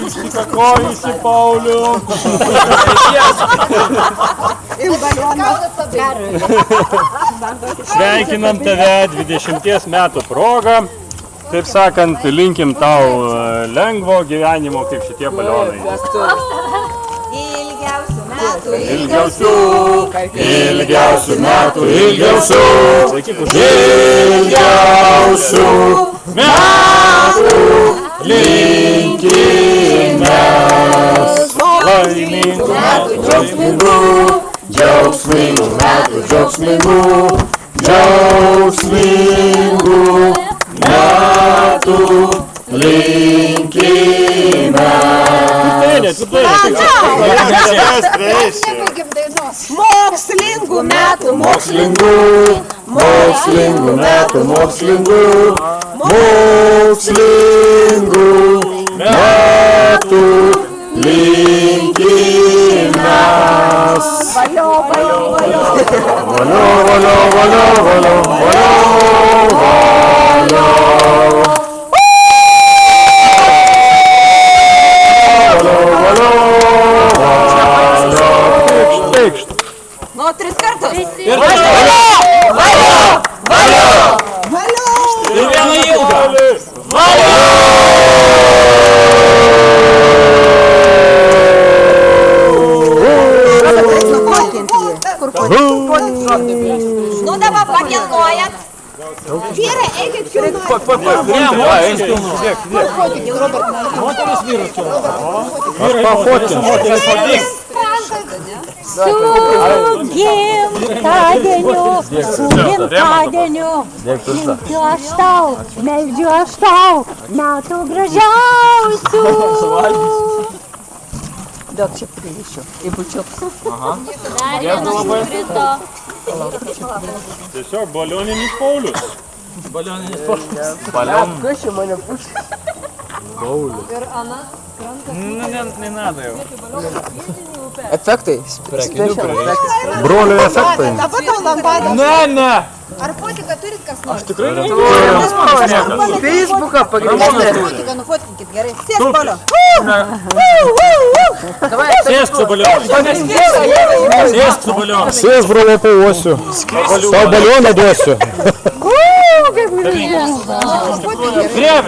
Įsikakojusi Paulių. Sveikinam tave 20 metų progą. Taip sakant, linkim tau lengvo gyvenimo, kaip šitie balionai. Ilgiausių metų, ilgiausių metų linkime. Laimingų metų, džiaugsmingų metų, džiaugsmingų metų linkime. Mokslingų metų, mokslingų metų linkime. Valio, valio, valio. Valio, valio, valio, valio, valio. Nu, 3 kartus. Ir valio! Valio! Valio! Valio! Ir vieną ilgą. Valio! Nu, dabar pakelnojat. Vyrai, eikit kilnojat. Moteris vyrus kilnojat. Su gimtadieniu, linkiu aš tau, meldžiu aš tau, metų gražiausių. Daug čia prilišiu, į bučiukus. Dar vienas nukrito. Tiesiog balioninis Paulius. Kas čia mane pušia? Не надо его. Efektai. Brolio efektai. Dabar tau lampada. Ne. Ar fotiką turit kas nors? Aš tikrai Facebooką pagrindinė. Fotiką nufotkinkit gerai. Sės, Polio. Sėsk su balionu. Sėsk su balionu. Sės, brolio, pauosiu. Tau balioną duosiu. Griebim.